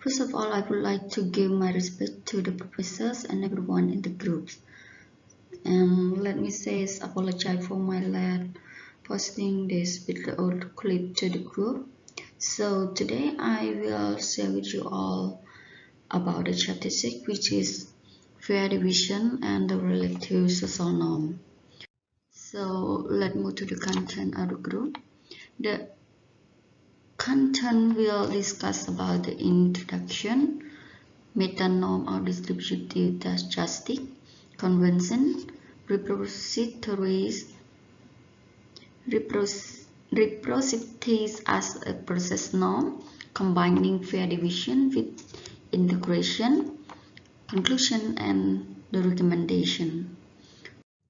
First of all, I would like to give my respect to the professors and everyone in the groups. And let me say, apologize for my late posting this video or clip to the group. So today I will share with you all about the chapter 6, which is fair division and the relative social norm. So let's move to the content of the group. The content will discuss about the introduction, meta-norm or distributive justice, convention, repositories, reciprocities as a process norm, combining fair division with integration, conclusion, and the recommendation.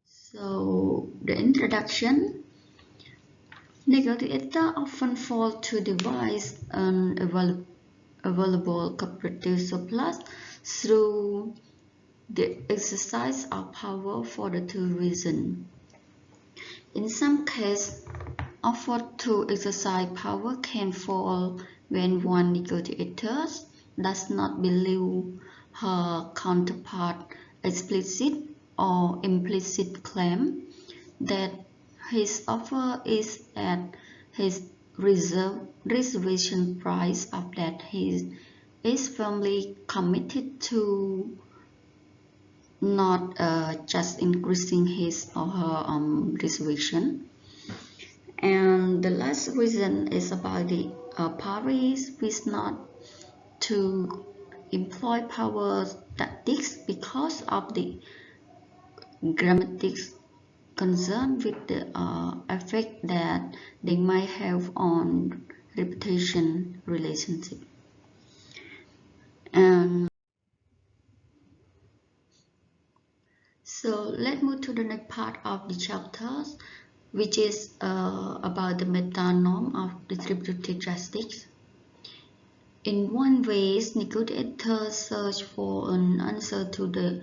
So the introduction. Negotiators often fall to devise an available cooperative surplus through the exercise of power for the two reasons. In some cases, offer to exercise power can fall when one negotiator does not believe her counterpart explicit or implicit claim that his offer is at his reservation price, of that he is firmly committed to not just increasing his or her reservation. And the last reason is about the parties wish not to employ power tactics because of the grammatics concerned with the effect that they might have on reputation relationship. And so let's move to the next part of the chapters, which is about the meta-norm of distributive justice. In one way, negotiators search for an answer to the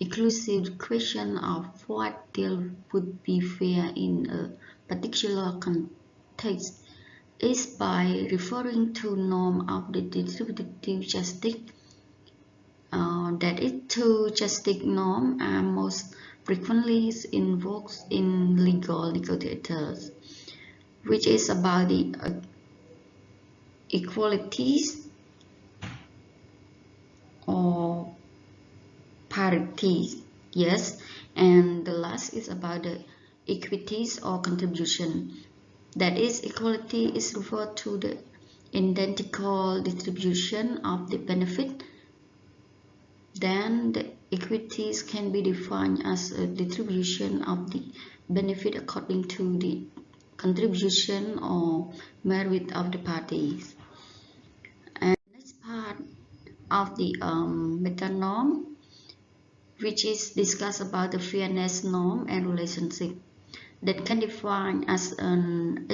exclusive question of what deal would be fair in a particular context is by referring to norm of the distributive justice. That is, two justice norms are most frequently invoked in legal negotiators, which is about the equalities or parities, yes, and the last is about the equities or contribution. That is, equality is referred to the identical distribution of the benefit. Then the equities can be defined as a distribution of the benefit according to the contribution or merit of the parties. And next part of the meta-norm, which is discussed about the fairness norm and relationship, that can define as an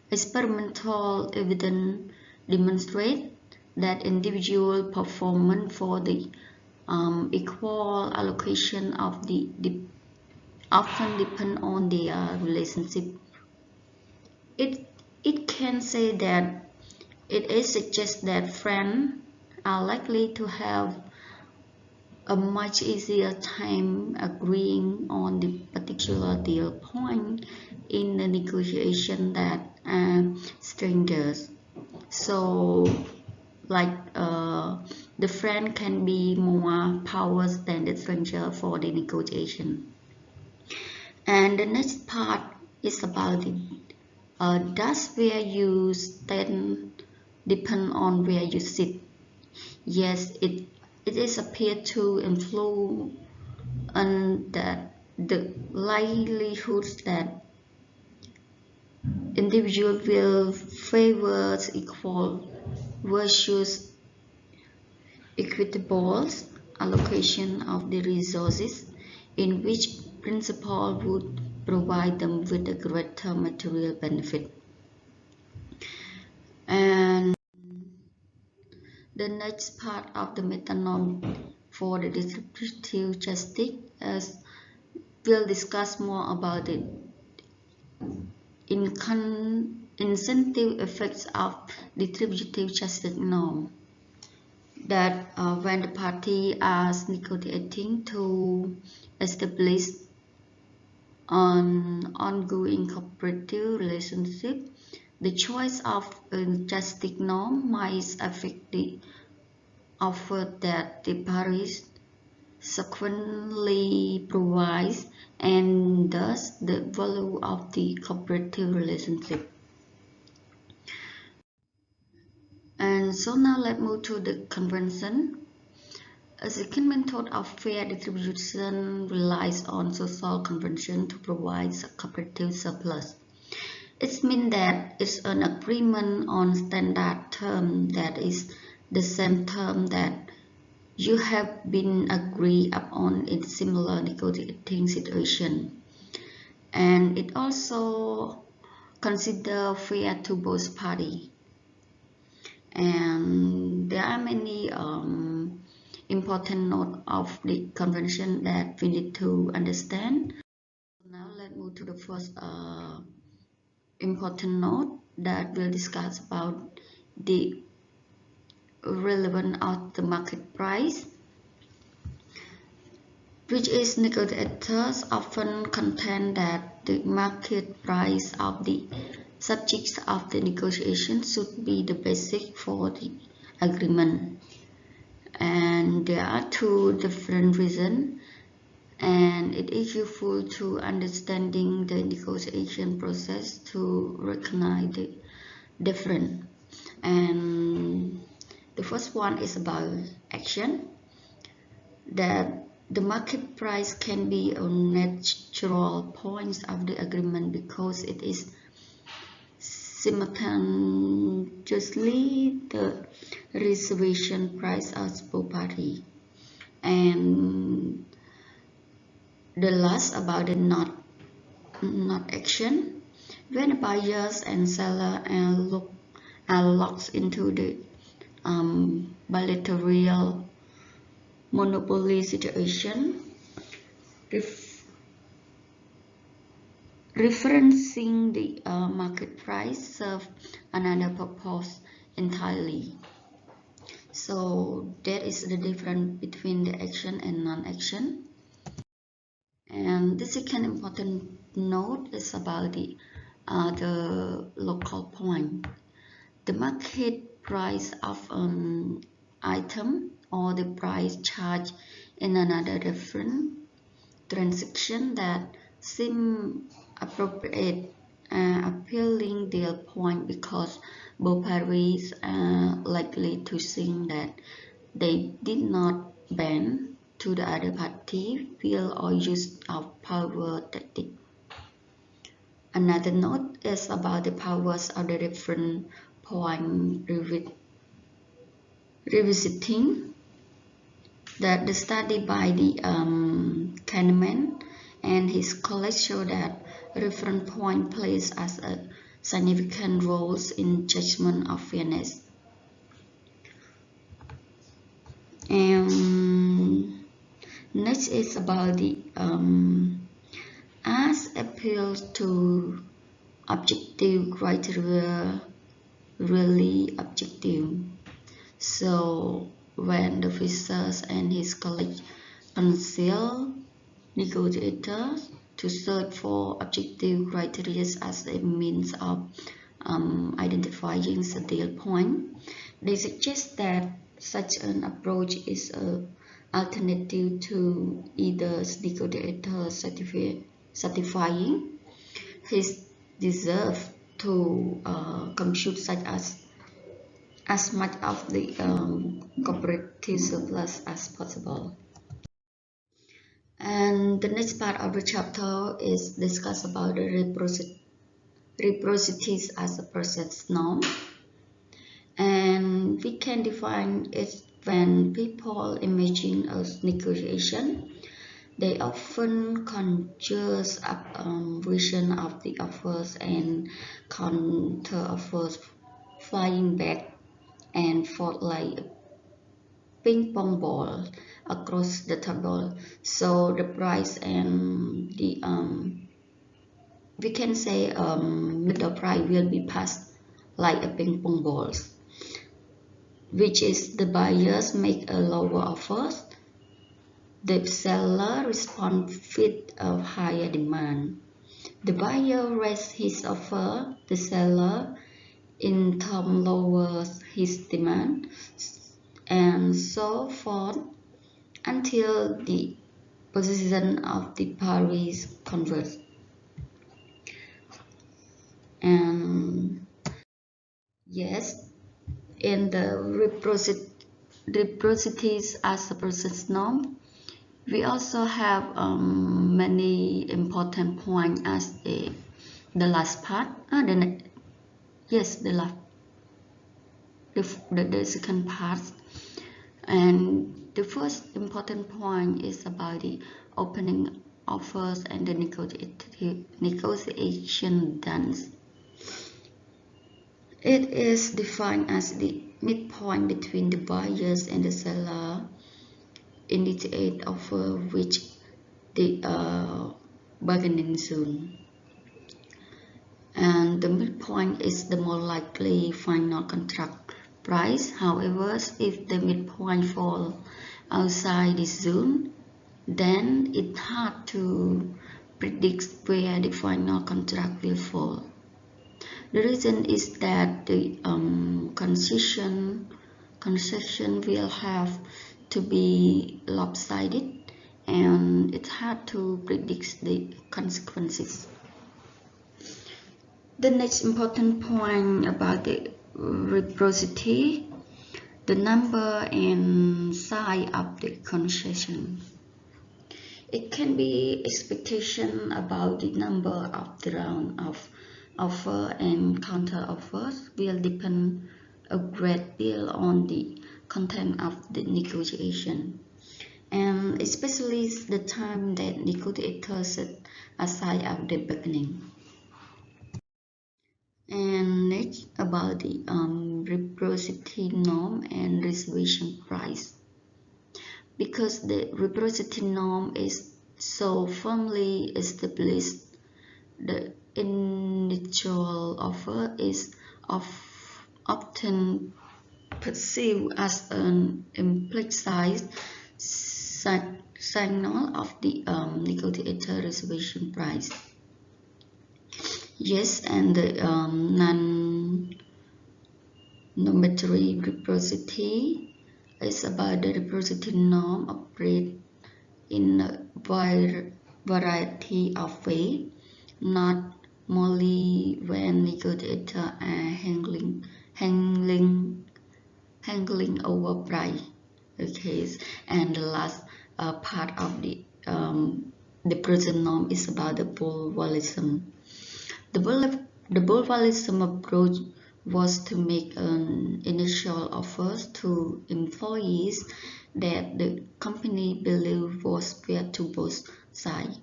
experimental evidence demonstrate that individual performance for the equal allocation of the often depend on their relationship. It can say that it is suggests that friends are likely to have a much easier time agreeing on the particular deal point in the negotiation than strangers. So, like the friend can be more powers than the stranger for the negotiation. And the next part is about the does where you stand depend on where you sit? Yes, it is appeared to influence that the likelihoods that individual will favor equal versus equitable allocation of the resources, in which principle would provide them with a greater material benefit. And the next part of the meta-norm for the distributive justice is we'll discuss more about the incentive effects of distributive justice norm. that when the party are negotiating to establish an ongoing cooperative relationship, the choice of a justice norm might affect the offer that the parties subsequently provides and thus the value of the cooperative relationship. And so now let's move to the convention. A second method of fair distribution relies on social convention to provide a cooperative surplus. It means that it's an agreement on standard term that is the same term that you have been agreed upon in similar negotiating situation. And it also consider fair to both parties. And there are many important notes of the convention that we need to understand. Now let's move to the first important note that will discuss about the relevance of the market price, which is negotiators often contend that the market price of the subjects of the negotiation should be the basis for the agreement. And there are two different reasons, and it is useful to understanding the negotiation process to recognize the difference. And the first one is about action, that the market price can be a natural point of the agreement because it is simultaneously the reservation price of both parties. And the last about the not action, when buyers and seller are locked into the bilateral monopoly situation, referencing the market price serves another purpose entirely. So that is the difference between the action and non-action. And the second important note is about the local point. The market price of an item or the price charged in another different transaction that seem appropriate appealing their point because both parties are likely to think that they did not bend to the other party will or use of power tactic. Another note is about the powers of the different point revisiting that the study by the Kahneman and his colleagues show that reference point plays as a significant roles in judgment of fairness. And next is about the as appeals to objective criteria really objective. So when the Fishers and his colleagues counsel negotiators to search for objective criteria as a means of identifying the deal point, they suggest that such an approach is an alternative to either negotiator certifying his deserve to compute such as much of the cooperative surplus as possible. And the next part of the chapter is discuss about the reciprocity as a process norm. And we can define it when people imagine a negotiation. They often conjure up vision of the offers and counter offers flying back and forth like a ping pong ball across the table. So the price and the we can say middle price will be passed like a ping pong balls. which is the buyers make a lower offer, the seller responds with a higher demand. The buyer raises his offer, the seller in turn lowers his demand, and so forth until the position of the parties converge. And yes, in the reciprocities as a process norm, we also have many important points as the last part. Yes, the second part. And the first important point is about the opening offers and the negotiation dance. It is defined as the midpoint between the buyers and the seller initiate offer which the bargaining zone. And the midpoint is the more likely final contract price. However, if the midpoint falls outside this zone, then it's hard to predict where the final contract will fall. The reason is that the concession will have to be lopsided, and it's hard to predict the consequences. The next important point about the reciprocity, the number and size of the concession. It can be expectation about the number of the round of offer and counter offers will depend a great deal on the content of the negotiation, and especially the time that negotiators set aside at the beginning. And next about the reciprocity norm and reservation price. Because the reciprocity norm is so firmly established, the initial offer is often perceived as an implicit signal of the negotiator reservation price. Yes, and the non-monetary reciprocity is about the reciprocity norm operate in a variety of ways, not merely when negotiators are handling over price. Okay, and the last part of the present norm is about the bullism. The bullism approach was to make an initial offer to employees that the company believed was fair to both sides,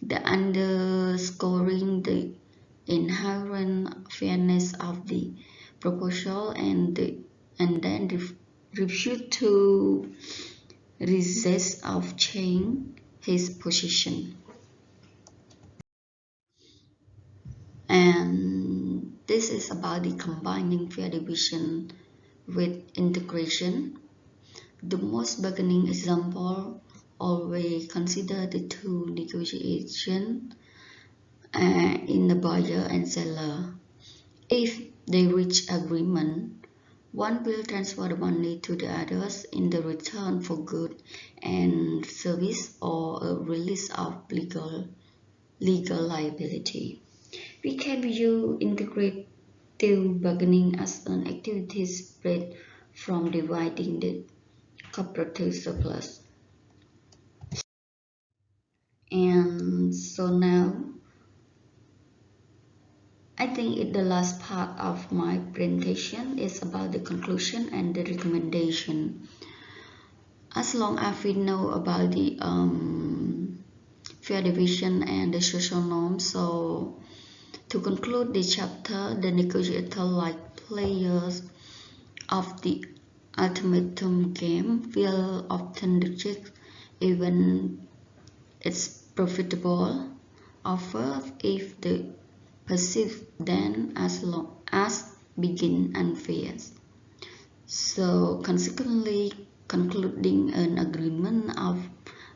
the underscoring the inherent fairness of the proposal, and then refused to resist of change his position. And this is about the combining fair division with integration. The most beginning example always consider the two negotiations in the buyer and seller. If they reach agreement, one will transfer the money to the others in the return for goods and service or a release of legal liability. We can view integrative bargaining as an activity spread from dividing the cooperative surplus. And so now, I think the last part of my presentation is about the conclusion and the recommendation. As long as we know about the fair division and the social norms, so to conclude the chapter, the negotiator like players of the ultimatum game will often reject even its profitable offer if they perceive them as long as begin unfair. So consequently, concluding an agreement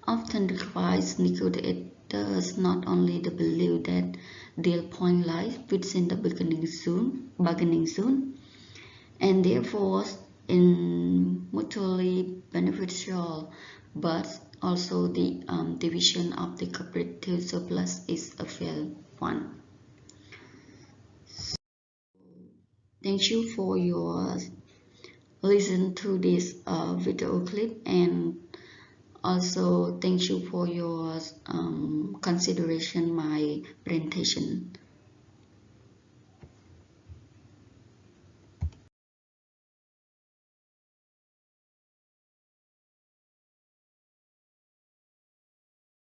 often requires negotiators not only the belief that deal point lies within the bargaining zone, and therefore in mutually beneficial, but also the division of the cooperative surplus is a fair one. Thank you for your listen to this video clip, and also thank you for your consideration my presentation.